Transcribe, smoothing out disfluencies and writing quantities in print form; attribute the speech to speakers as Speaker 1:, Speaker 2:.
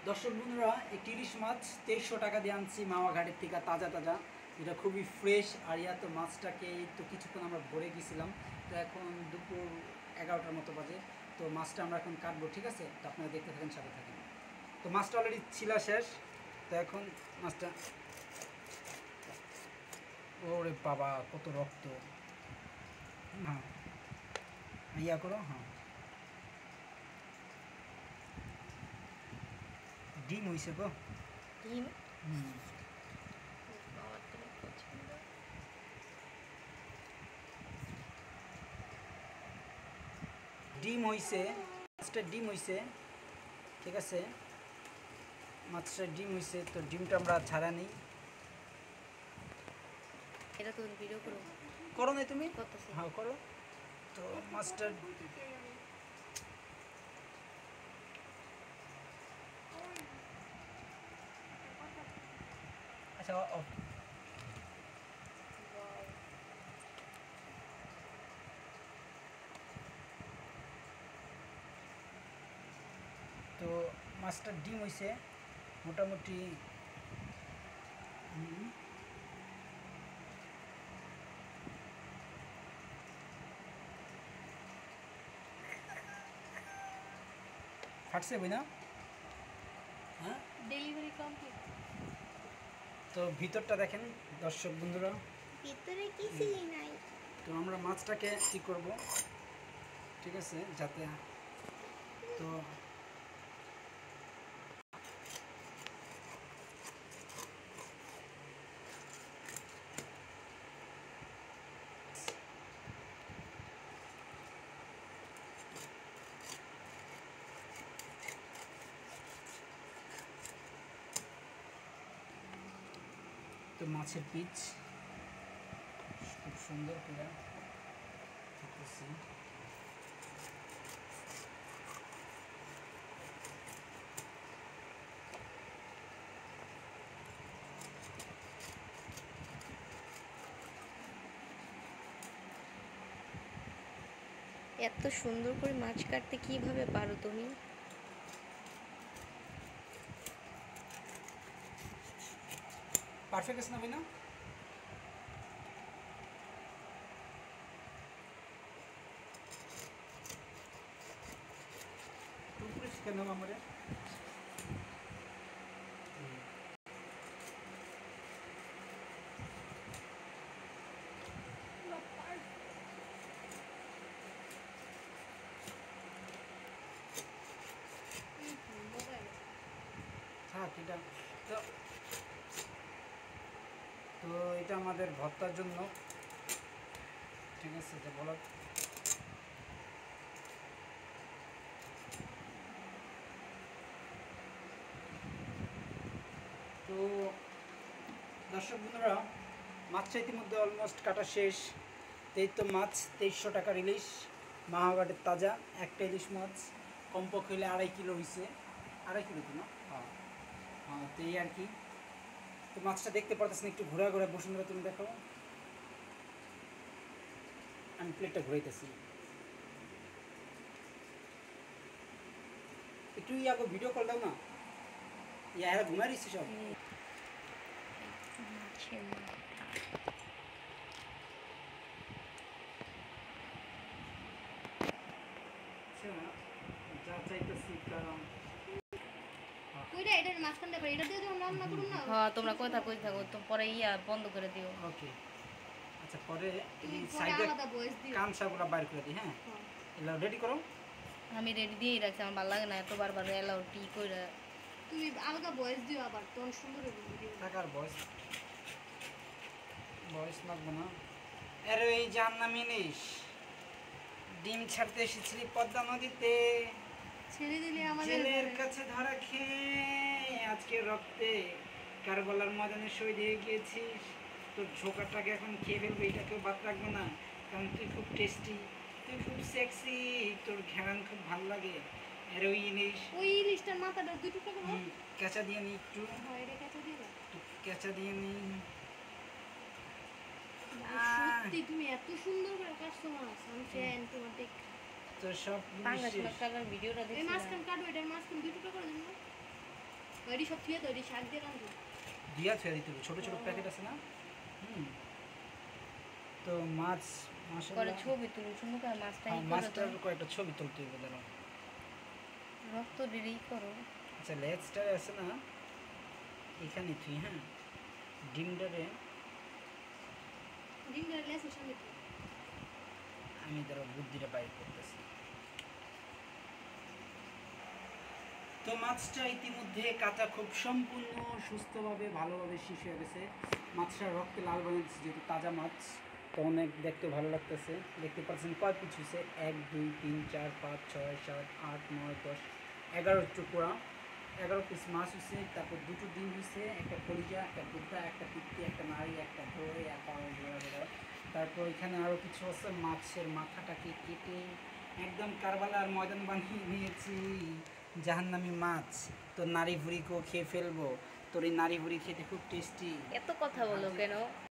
Speaker 1: দর্শক বন্ধুরা, এই ইলিশ মাছ 2300 টাকা দিয়ে আনছি মামা ঘাটের থেকে, তাজা তাজা। এটা খুবই ফ্রেশ। আর তো মাছটাকে তো কিছুক্ষণ আমরা ভরে গেছিলাম। তো এখন দুপুর 11টার মতো বাজে। তো মাছটা আমরা এখন কাটবো, ঠিক আছে? তো আপনারা দেখতে থাকেন, সাথে থাকেন। তো মাছটা অলরেডি ছিলা শেষ। তো এখন মাছটা, ওরে বাবা কত রক্ত! হ্যাঁ, ইয়া করো। হ্যাঁ, ডিম হইছে গো।
Speaker 2: ডিম
Speaker 1: হুম,
Speaker 2: বাবার তো পছন্দ।
Speaker 1: ডিম হইছে, মাছটা ডিম হইছে, ঠিক আছে? মাছটা ডিম হইছে, তো ডিমটা আমরা ছাড়া নিই।
Speaker 2: এটা তো ভিডিও করো।
Speaker 1: করো নাই তুমি?
Speaker 2: করতেছি।
Speaker 1: হ্যাঁ করো। তো মাছটা আচ্ছা তো মাছটা ডিম হইছে মোটামুটি। ফাটছে বই না? হ্যাঁ,
Speaker 2: ডেলিভারি কমপ্লিট।
Speaker 1: তো ভিতরটা দেখেন দর্শক বন্ধুরা।
Speaker 2: ভিতরে কিছুই নাই।
Speaker 1: তো আমরা মাছটাকে কী করব, ঠিক আছে, যাতে তো তো মাছের পিচ খুব সুন্দর করে দেখতেছি।
Speaker 2: এত সুন্দর করে মাছ কাটতে কিভাবে পারো তুমি?
Speaker 1: পারফেক্ট আছে না বই না? পুরোপুরি শিখে নেব আমরা। থাক এটা। তো তো এটা আমাদের ভর্তার জন্য, ঠিক আছে? এটা বলো। তো দর্শক বন্ধুরা, মাছটা ইতিমধ্যে অলমোস্ট কাটা শেষ। এই তো মাছ 2300 টাকার ইলিশ, মাহাঘাটের তাজা একটা ইলিশ মাছ। কমপক্ষে হইলে 2.5 কিলো হয়েছে। 2.5 কিলো তো না? হ্যাঁ হ্যাঁ, তো এই আর কি। তো মাছটা দেখতে পারতেছেন, একটু ঘোরা ঘোরা। বসুন্ধরা তুমি দেখো, আমি প্লেটটা ঘুরাইতেছি। একটু আগে ভিডিও কল দাও না। হ্যাঁ, ঘুমাই দিচ্ছি সব।
Speaker 2: মাছের মাথা।
Speaker 1: যা চাইতেছি কারণ
Speaker 2: ওইটা এটার মাঝখানটা করে এটা দিয়ে যখন রান্না করুন না। হ্যাঁ, তোমরা কই থাকো তো পরে বন্ধ করে দিও।
Speaker 1: ওকে। আচ্ছা, পরে
Speaker 2: তুমি
Speaker 1: এই
Speaker 2: পরে
Speaker 1: সাইডে
Speaker 2: আলাদা ভয়েস দিও।
Speaker 1: কাঁচাগুলো বাইর করে দিই। হ্যাঁ, এগুলো রেডি করো।
Speaker 2: আমি রেডি দিয়েই রাখছি, আমার ভালো লাগে না এত বারবার এলাও টি কইরা। তুমি আলাদা ভয়েস দিও আবার তখন সুন্দর হবে ভিডিও।
Speaker 1: টাকার বয়স বয়স লাগবে না। আরে এই যার নাম ইলিশ, ডিম ছাড়তে এসেছিলি পদ্মা নদীতে,
Speaker 2: ছেড়ে দিলে আমাদের
Speaker 1: জেলের কাছে ধরা খেয়ে আজকে রক্তে কারবালার ময়দানে শহীদ হয়ে গিয়েছিস। তোর ঝোঁকাটাকে এখন খেয়ে ফেলবে, এটাকেও বাদ রাখবো না। কারণ তুই খুব টেস্টি, তুই খুব সেক্সি, তোর ঘ্রাণ খুব ভালো লাগে। আর ওই
Speaker 2: ইলিশটার মাথাটা দুই টুকরা করো।
Speaker 1: কেঁচা দিয়ে নি একটু,
Speaker 2: হয় এটা কেটে দিও।
Speaker 1: একটু কেঁচা দিয়ে নি।
Speaker 2: সত্যি তুমি এত সুন্দর করে কাটছো মাছ, আমি ফ্যান তোমার দেখ।
Speaker 1: তো সব
Speaker 2: পাঙ্গাস মাছ কাটার ভিডিওটা দেখছি। এই মাছখান কাটো, এটার মাছখান দুই টুকরা করে দিন না। ওইটি সব থুয়ে তো ওইটি শাক দিয়ে রান্ধবো।
Speaker 1: দিয়া ছেড়ে দিতে হবে, ছোটো ছোটো প্যাকেট আছে না। তো মাছ
Speaker 2: করে
Speaker 1: মাশাআল্লাহ
Speaker 2: ছবি তুলো সুন্দর করে মাছটা ই করো তো।
Speaker 1: মাছটার কয়েকটা ছবি তুলতে হবে যেন।
Speaker 2: রক্ত দেরি করো।
Speaker 1: আচ্ছা লেজটা আছে না এখানে তুই, হ্যাঁ ডিমটারে
Speaker 2: ডিম দিয়ে লেসের সঙ্গে তো।
Speaker 1: আমি ধরো বুদ্ধিটা বাইর করতেছি। তো মাছটা ইতিমধ্যে কাটা খুব সম্পূর্ণ সুস্থভাবে ভালোভাবে শেষ হয়ে গেছে। মাছটা রক্তে লাল বানিয়েছে যেহেতু তাজা মাছ, তো অনেক দেখতে ভালো লাগতেছে। দেখতে পাচ্ছেন কয় পিস হয়েছে, 1 2 3 4 5 6 7 8 9 10 11 টুকরা, 11 পিস মাছ হয়েছে। তারপর দুটো ডিম হয়েছে, একটা কলিজা, একটা গুদ্দা, একটা পিত্তি, একটা নাড়ি, একটা দই, একটা ঘোরা। তারপর এখানে আরও কিছু আছে, মাছের মাথাটাকে কেটে একদম কারবালার ময়দান বানিয়ে নিয়েছি। জাহান্নামী মাছ, তো নাড়ি ভুড়িকেও খেয়ে ফেলবো। তোর এই নাড়ি ভুড়ি খেতে খুব টেস্টি।
Speaker 2: এত কথা বলো কেন?